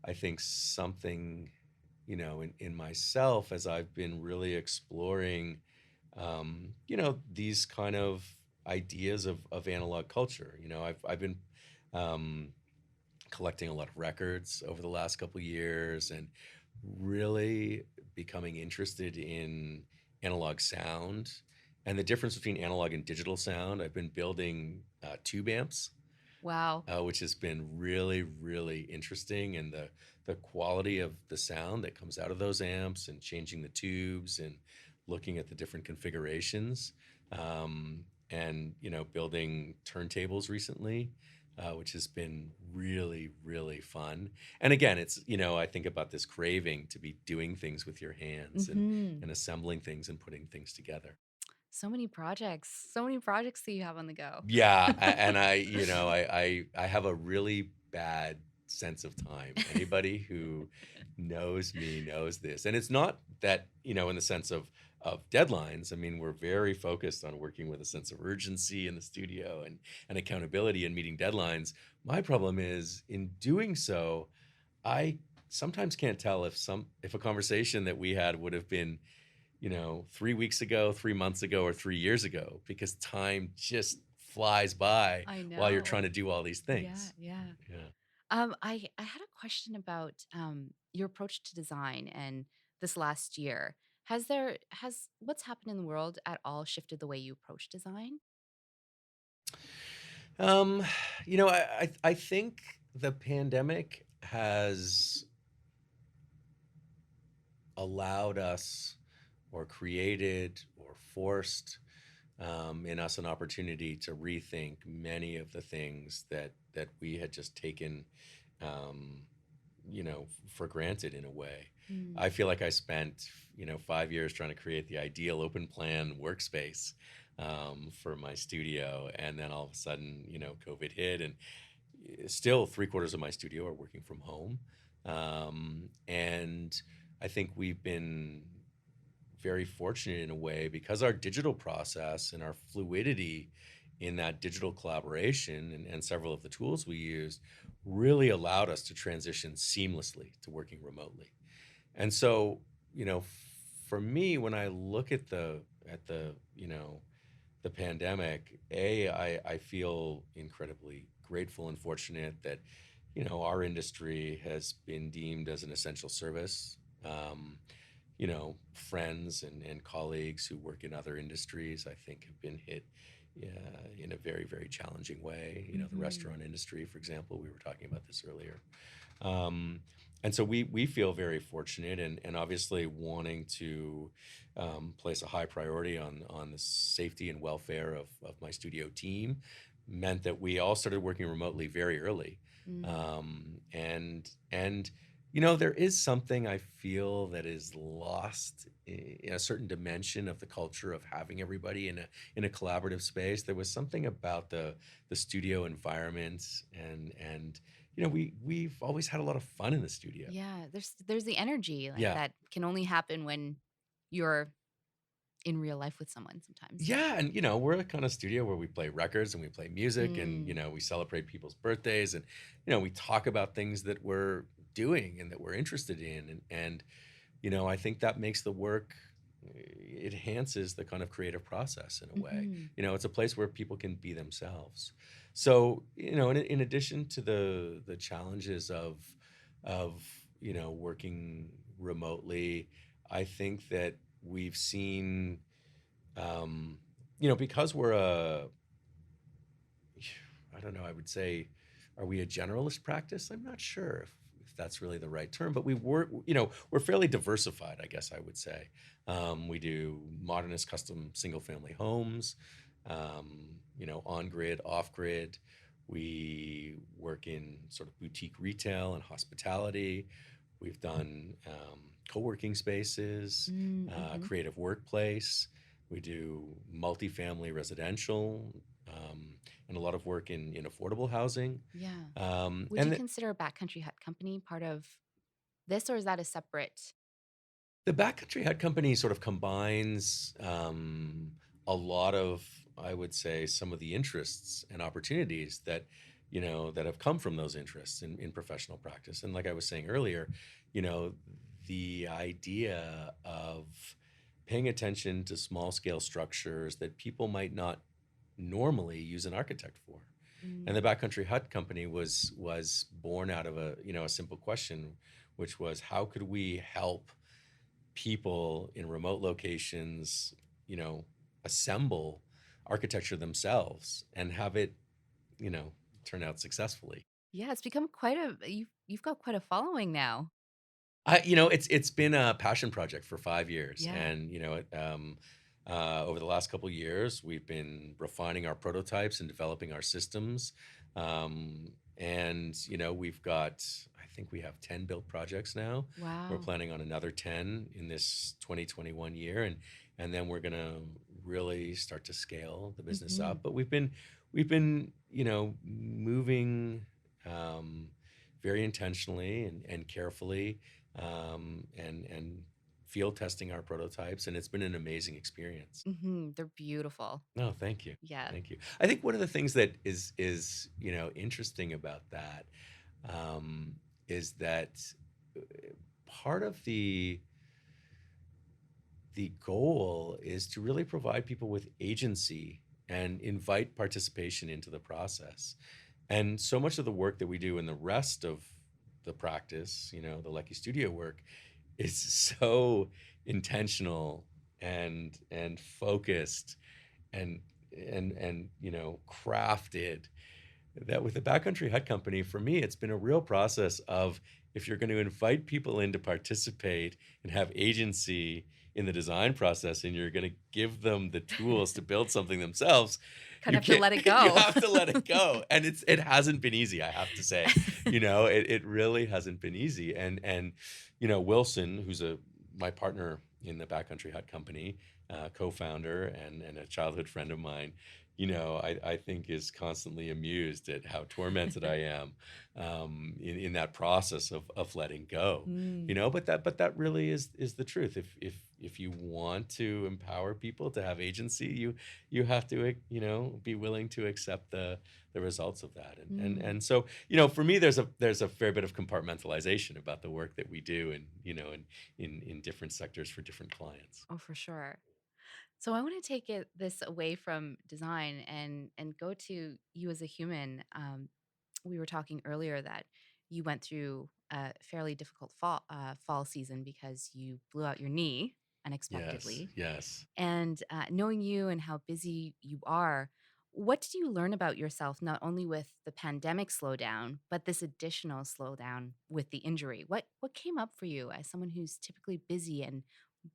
I think, something, in myself, as I've been really exploring, these kind of ideas of analog culture. I've been um, collecting a lot of records over the last couple of years, and really becoming interested in analog sound and the difference between analog and digital sound. I've been building tube amps, Wow. which has been really, really interesting. And the quality of the sound that comes out of those amps, and changing the tubes and looking at the different configurations. And building turntables recently, which has been really, really fun. And again, it's I think about this craving to be doing things with your hands, and Hmm. assembling things and putting things together. So many projects. So many projects that you have on the go. Yeah, and I have a really bad sense of time. Anybody who knows me knows this. And it's not that, in the sense of deadlines. I mean, we're very focused on working with a sense of urgency in the studio, and accountability and meeting deadlines. My problem is, in doing so, I sometimes can't tell if a conversation that we had would have been 3 weeks ago, 3 months ago, or 3 years ago, because time just flies by I while you're trying know. to do all these Yeah, things. yeah. Yeah. I had a question about your approach to design and this last year. Has what's happened in the world at all shifted the way you approach design? Um, I think the pandemic has allowed us or created or forced in us an opportunity to rethink many of the things that we had just taken um, for granted in a way. I Mm. feel like I spent 5 years trying to create the ideal open plan workspace for my studio, and then all of a sudden COVID hit, and still three-quarters of my studio are working from home. And I think we've been very fortunate in a way because our digital process and our fluidity in that digital collaboration and several of the tools we used really allowed us to transition seamlessly to working remotely. And so, for me, when I look at the pandemic, I feel incredibly grateful and fortunate that, our industry has been deemed as an essential service. Friends and colleagues who work in other industries, I think, have been hit in a very, very challenging way. The Mhm. restaurant industry, for example, we were talking about this earlier. Um, and so we feel very fortunate, and obviously wanting to place a high priority on the safety and welfare of my studio team meant that we all started working remotely very early. Mm. And there is something I feel that is lost in a certain dimension of the culture of having everybody in a collaborative space. There was something about the studio environment, and we've always had a lot of fun in the studio. Yeah, there's the energy Yeah. that can only happen when you're in real life with someone sometimes. Yeah, and we're the kind of studio where we play records and we play music, and Mm. we celebrate people's birthdays, and we talk about things that we're doing and that we're interested in, and I think that makes the work, it enhances the kind of creative process in a way. Mhm. It's a place where people can be themselves. So, in addition to the challenges of working remotely, I think that we've seen, um, because we're I don't know, I would say, are we a generalist practice? I'm not sure if that's really the right term, but we're fairly diversified, I guess I would say. We do modernist custom single family homes, on grid, off grid. We work in sort of boutique retail and hospitality. We've done co working spaces, Mm, mhm. creative workplace. We do multifamily residential, and a lot of work in affordable housing. Yeah. Um, Would you and the, consider Backcountry Hut Company part of this, or is that a separate? the Backcountry Hut Company sort of combines a lot of, I would say, some of the interests and opportunities that have come from those interests in professional practice. And like I was saying earlier, you know, the idea of paying attention to small scale structures that people might not normally use an architect for. And the Mm. Backcountry Hut Company was born out of a simple question, which was how could we help people in remote locations, you know, assemble architecture themselves and have it, you know, turn out successful. Yeah, it's become quite a you've got quite a following now. It's been a passion project for 5 years, Yeah. and over the last couple years, we've been refining our prototypes and developing our systems, and we've got, I think we have 10 built projects now. We're Wow. planning on another 10 in this 2021 year, and then we're gonna really start to scale the business Mhm. up. But we've been moving. Very intentionally and carefully, and field testing our prototypes, and it's been an amazing experience. Mhm. They're beautiful. No, thank you, Yeah. thank you. I think one of the things that is interesting about that, is that uh, part of the goal is to really provide people with agency and invite participation into the process. And so much of the work that we do in the rest of the practice, the Leckie Studio work, is so intentional and focused and crafted, that with the Backcountry Hut Company, for me, it's been a real process of, if you're going to invite people in to participate and have agency in the design process, and you're going to give them the tools to build something themselves, Kind you of have to can't, let it you go. have to let it go. And it hasn't been easy, I have to say. It really hasn't been easy. And Wilson, who's my partner in the Backcountry Hut Company, co-founder and a childhood friend of mine, I think is constantly amused at how tormented I am, in that process of letting go. Mm. But that really is the truth. If you want to empower people to have agency, you have to, be willing to accept the results of that. And so, for me, there's a fair bit of compartmentalization about the work that we do, and in different sectors for different clients. Oh, for sure. So I want to take this away from design and go to you as a human. We were talking earlier that you went through a fairly difficult fall season because you blew out your knee Yes, unexpectedly. yes. And knowing you and how busy you are, what did you learn about yourself, not only with the pandemic slowdown, but this additional slowdown with the injury? What came up for you as someone who's typically busy and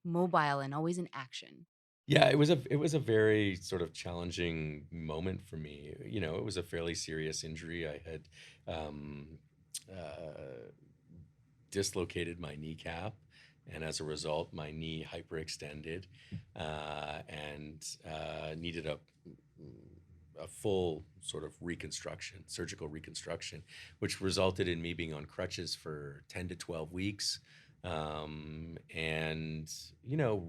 mobile and always in action? Yeah, it was a very sort of challenging moment for me. It was a fairly serious injury. I had uh, dislocated my kneecap, and as a result, my knee hyperextended, and needed a full sort of reconstruction, surgical reconstruction, which resulted in me being on crutches for 10 to 12 weeks. And,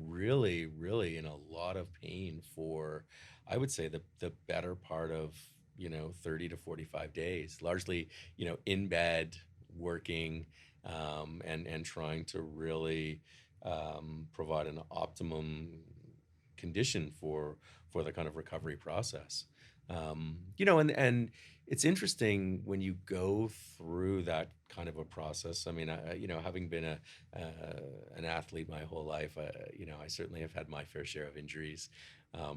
really, really in a lot of pain for, I would say, the better part of, 30 to 45 days, largely, in bed, working, and trying to really provide an optimum condition for the kind of recovery process. And it's interesting when you go through that kind of a process. I mean, having been an athlete my whole life, I certainly have had my fair share of injuries,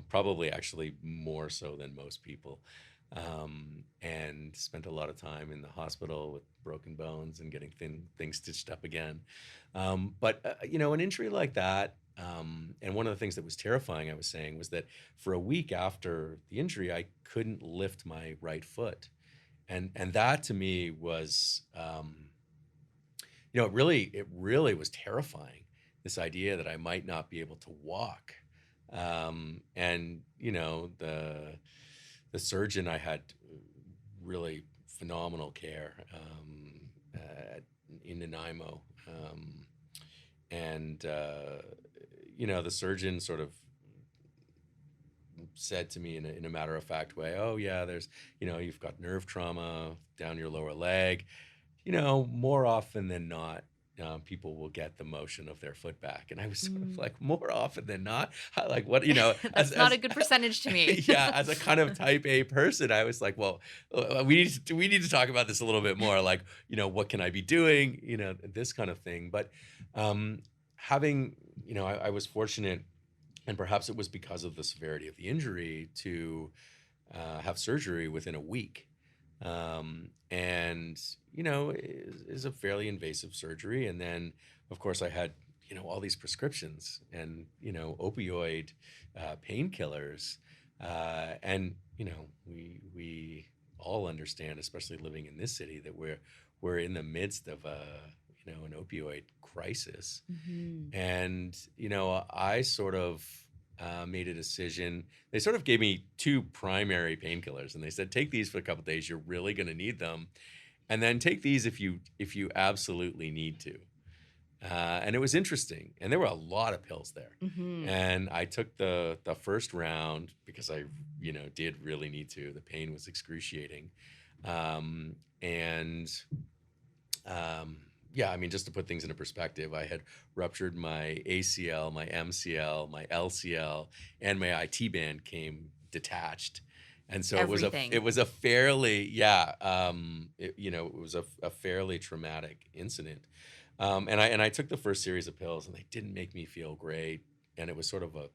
probably actually more so than most people, and spent a lot of time in the hospital with broken bones and getting things stitched up again. But an injury like that, and one of the things that was terrifying, I was saying, was that for a week after the injury, I couldn't lift my right foot, and that to me was, it really was terrifying. This idea that I might not be able to walk, and the surgeon, I had really phenomenal care, in Nanaimo, and the surgeon sort of said to me in a matter of fact way, "Oh yeah, you've got nerve trauma down your lower leg. More often than not, people will get the motion of their foot back." And I was sort of Mm. like, more often than not, like what, That's not a good percentage to me. yeah, as a kind of type A person, I was like, well, we need to talk about this a little bit more. Like, what can I be doing? This kind of thing. But having, I was fortunate, and perhaps it was because of the severity of the injury, to have surgery within a week. And is a fairly invasive surgery. And then, of course, I had all these prescriptions and opioid painkillers, and we all understand, especially living in this city, that we're in the midst of an opioid crisis. Hmm. And I sort of made a decision. They sort of gave me two primary painkillers, and they said, take these for a couple days. You're really going to need them, and then take these if you absolutely need to. And it was interesting, and there were a lot of pills there. Hmm. And I took the first round because I did really need to. The pain was excruciating, and yeah, I mean, just to put things into perspective, I had ruptured my ACL, my MCL, my LCL, and my IT band came detached. And so it Everything. was a fairly, yeah, it was a fairly traumatic incident. And I took the first series of pills, and they didn't make me feel great, and it was sort of a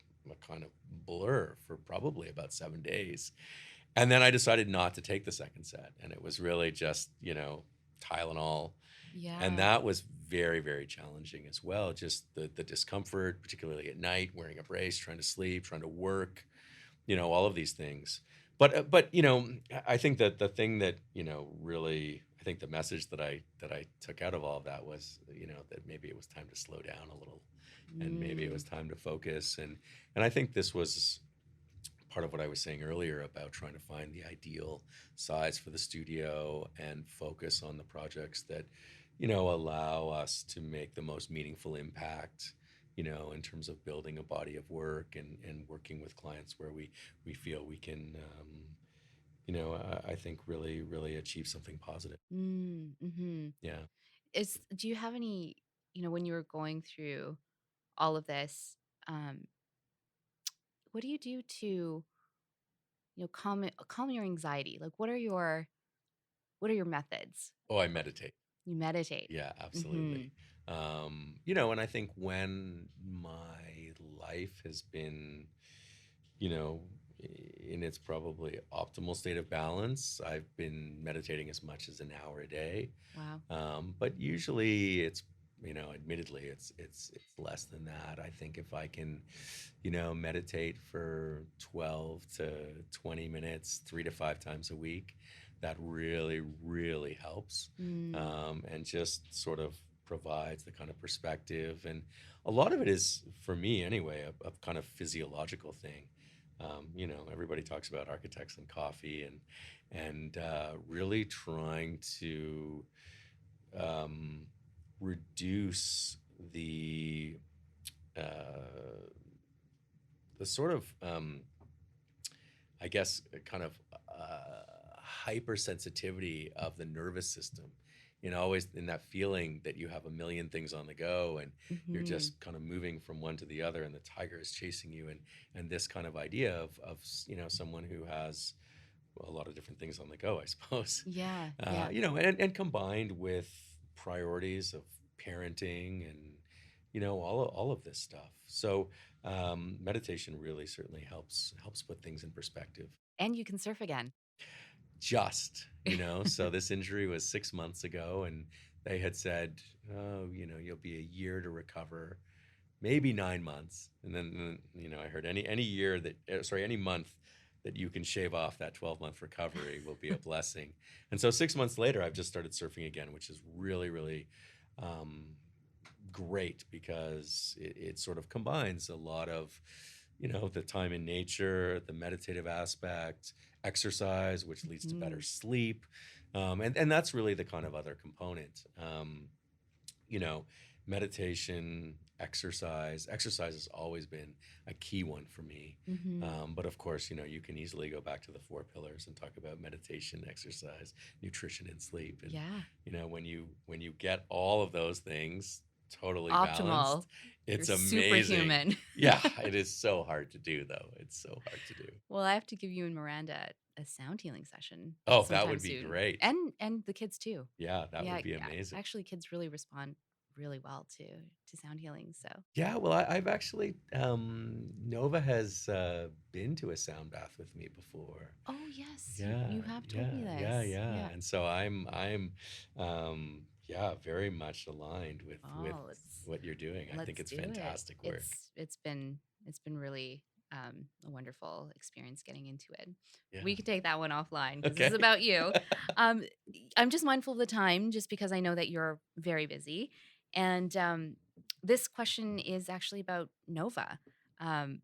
kind of blur for probably about 7 days. And then I decided not to take the second set, and it was really just, Tylenol, and Yeah. that was very, very challenging as well. Just the discomfort, particularly at night, wearing a brace, trying to sleep, trying to work, all of these things. But I think that the thing that really, I think the message that I took out of all of that was, that maybe it was time to slow down a little, and maybe it Mm. was time to focus. And I think this was part of what I was saying earlier about trying to find the ideal size for the studio and focus on the projects that, allow us to make the most meaningful impact, in terms of building a body of work, and working with clients where we feel we can, I think really, really achieve something positive. Mm. Mm-hmm. Yeah. Do you have any, when you were going through all of this, um, what do you do to, calm your anxiety? Like, what are your methods? Oh, I meditate. You meditate. Yeah, Mm-hmm. absolutely. And I think when my life has been, you know, in its probably optimal state of balance, I've been meditating as much as an hour a day. Wow. But usually it's, admittedly, it's less than that. I think if I can, meditate for 12 to 20 minutes, 3 to 5 times a week, that really, really helps, Mm. and just sort of provides the kind of perspective. And a lot of it is, for me anyway, a kind of physiological thing. Everybody talks about architects and coffee, and really trying to, um, reduce uh, the sort of, I guess, kind of, hypersensitivity of the nervous system. Always in that feeling that you have a million things on the go, and you're Mm-hmm. just kind of moving from one to the other, and the tiger is chasing you, and this kind of idea of someone who has a lot of different things on the go, I suppose. Yeah. Yeah. And combined with priorities of parenting, and all of this stuff. So, meditation really certainly helps put things in perspective. And you can surf again. Just, so this injury was 6 months ago, and they had said, oh, you'll be a year to recover, maybe 9 months. And then, I heard any month that you can shave off that 12-month recovery will be a blessing. And so 6 months later, I've just started surfing again, which is really, really, um, great, because it sort of combines a lot of, the time in nature, the meditative aspect, exercise, which leads to better Mm-hmm. sleep. And that's really the kind of other component. You know, Meditation, exercise. Exercise has always been a key one for me. Mm-hmm. But of course, you can easily go back to the four pillars and talk about meditation, exercise, nutrition, and sleep. And Yeah. when you get all of those things totally Optimal. balanced, You're it's amazing. superhuman. Yeah, it is so hard to do, though. It's so hard to do. Well, I have to give you and Miranda a sound healing session Oh, that sometime would be soon, great. and the kids too. Yeah, that Yeah, would be yeah. amazing. Actually, kids really respond really well to sound healing. So, Yeah, well, I've actually, Nova has been to a sound bath with me before. oh yes, you Yeah, you have told yeah, me yeah, this. yeah. Yeah. And so yeah, very much aligned with Oh, what you're doing. I think let's it's do it. fantastic work. It's been really a wonderful experience getting into it. Yeah. We could take that one offline because this is Okay. about you. Um, I'm just mindful of the time, just because I know that you're very busy, and this question is actually about Nova. Um,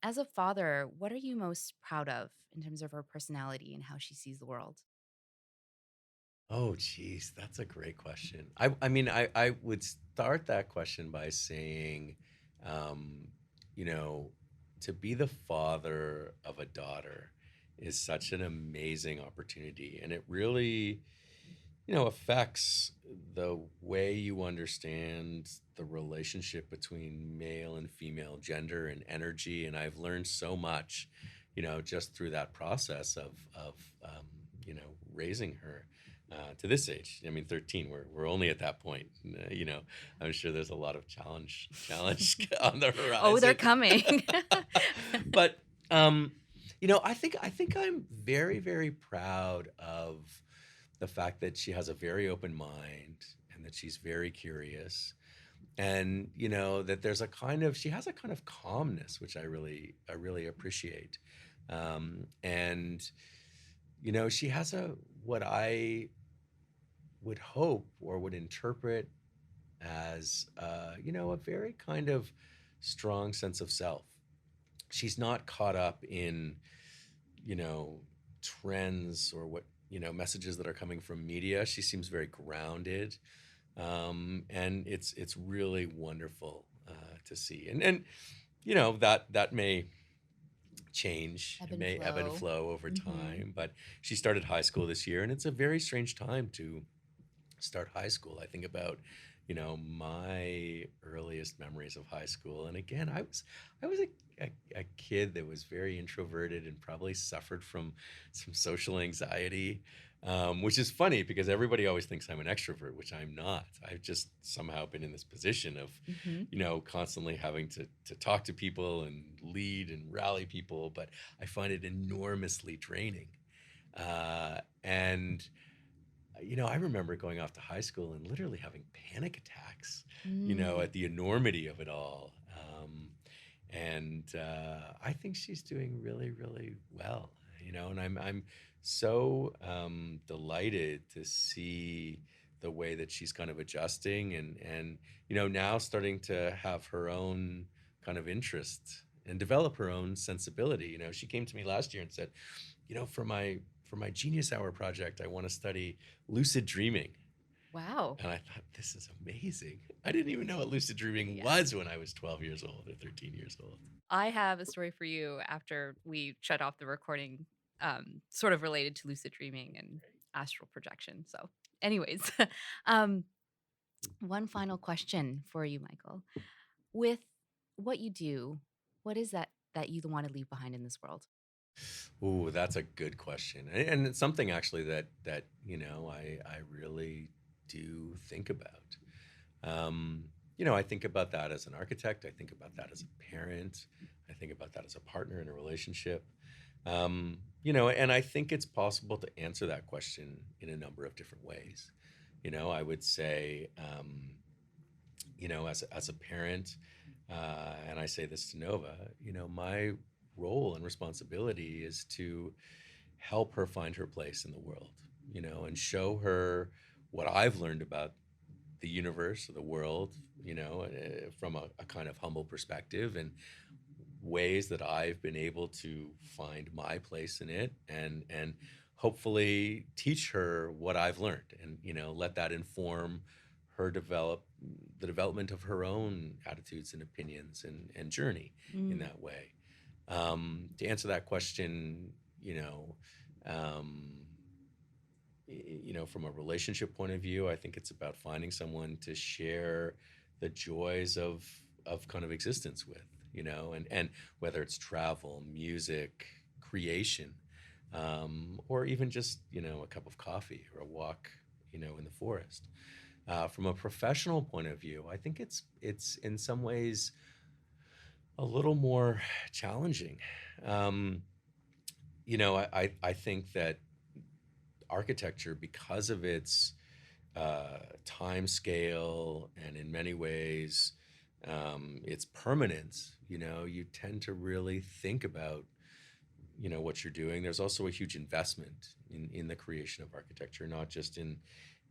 as a father, what are you most proud of in terms of her personality and how she sees the world? Oh, geez, that's a great question. I mean, I would start that question by saying, um, you know, to be the father of a daughter is such an amazing opportunity, and it really, affects the way you understand the relationship between male and female gender and energy. And I've learned so much, just through that process of raising her to this age. I mean, 13. We're only at that point. I'm sure there's a lot of challenge on the Oh, they're horizon. coming. But I think I'm very, very proud of the fact that she has a very open mind and that she's very curious, and that she has a kind of calmness which I really appreciate. And she has a what I would hope or would interpret as a very kind of strong sense of self. She's not caught up in you know trends or what messages that are coming from media. She seems very grounded, and it's really wonderful to see. And that may change. Ebb It and may ebb and flow. flow over Hmm. time. But she started high school this year, and it's a very strange time to start high school. I think about my earliest memories of high school, and again, I was a kid that was very introverted and probably suffered from some social anxiety, which is funny because everybody always thinks I'm an extrovert, which I'm not. I've just somehow been in this position of Hmm. constantly having to talk to people and lead and rally people, but I find it enormously draining. And I remember going off to high school and literally having panic attacks, Mm. at the enormity of it all. And I think she's doing really, really well, and I'm so delighted to see the way that she's kind of adjusting and now starting to have her own kind of interest and develop her own sensibility. She came to me last year and said, for my genius hour project, I want to study lucid dreaming. Wow. And I thought, this is amazing. I didn't even know what lucid dreaming Yeah. was when I was 12 years old or 13 years old. I have a story for you after we shut off the recording, sort of related to lucid dreaming and astral projection. So, anyways, um, One final question for you, Michael. With what you do, what is that you want to leave behind in this world? Ooh, that's a good question, and it's something actually that I really do think about. I think about that as an architect. I think about that as a parent. I think about that as a partner in a relationship. And I think it's possible to answer that question in a number of different ways. I would say, as a parent, and I say this to Nova, my role and responsibility is to help her find her place in the world, and show her what I've learned about the universe or the world, from a kind of humble perspective, and ways that I've been able to find my place in it, and hopefully teach her what I've learned, and let that inform her the development of her own attitudes and opinions and journey in Mm. that way. To answer that question, um, from a relationship point of view, I think it's about finding someone to share the joys of kind of existence with, and whether it's travel, music, creation, or even just a cup of coffee or a walk, in the forest. From a professional point of view, I think it's in some ways a little more challenging. Um, I think that architecture, because of its time scale and in many ways its permanence, you tend to really think about what you're doing. There's also a huge investment in the creation of architecture, not just in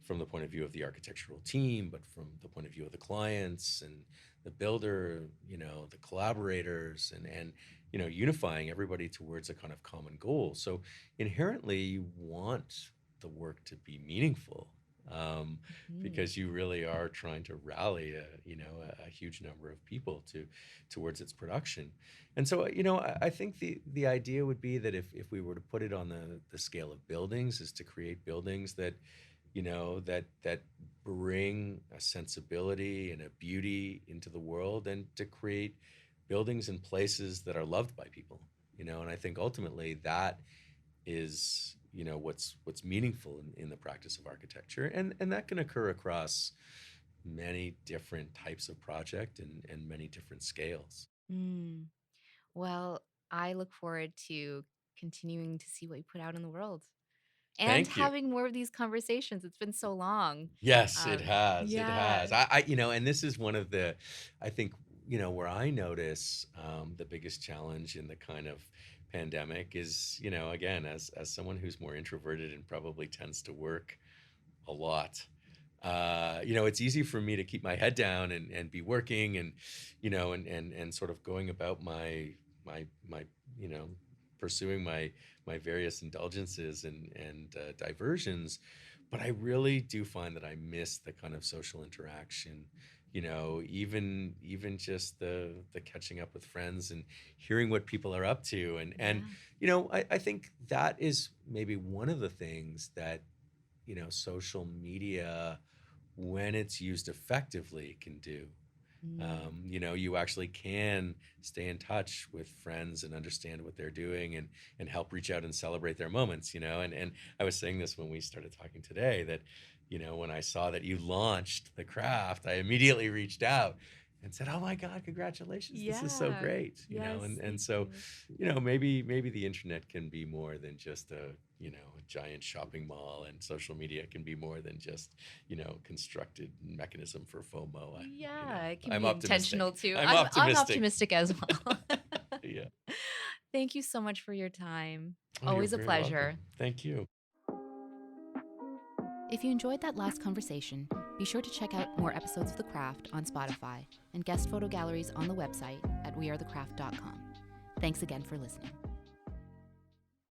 from the point of view of the architectural team, but from the point of view of the clients and the builder, the collaborators, and unifying everybody towards a kind of common goal. So inherently, you want the work to be meaningful, um, Mhm. because you really are trying to rally a huge number of people towards its production. And so I think the idea would be that if we were to put it on the scale of buildings, is to create buildings that bring a sensibility and a beauty into the world, and to create buildings and places that are loved by people, And I think ultimately that is, what's meaningful in the practice of architecture. And that can occur across many different types of project and many different scales. Mm. Well, I look forward to continuing to see what you put out in the world and Thank you. having more of these conversations. It's been so long. Yes, it has. It Yeah. has. And this is one of the, I think, where I notice the biggest challenge in the kind of pandemic is, again, as someone who's more introverted and probably tends to work a lot. It's easy for me to keep my head down and be working and, and sort of going about my, pursuing my various indulgences and diversions. But I really do find that I miss the kind of social interaction, even just the catching up with friends and hearing what people are up to. And Yeah. I think that is maybe one of the things that social media, when it's used effectively, can do. Mm. You actually can stay in touch with friends and understand what they're doing and help reach out and celebrate their moments. And I was saying this when we started talking today that, when I saw that you launched the craft, I immediately reached out and said, "Oh my God, congratulations! This is so Yeah. great!" Yes. And Thank so, you. maybe the internet can be more than just a giant shopping mall, and social media can be more than just constructed mechanism for FOMO. Yeah, it can I'm be optimistic. intentional too. I'm I'm optimistic. optimistic as well. Yeah. Thank you so much for your time. Oh, you're Always a very welcome. pleasure. Thank you. If you enjoyed that last conversation, be sure to check out more episodes of The Craft on Spotify and guest photo galleries on the website at wearethecraft.com. Thanks again for listening.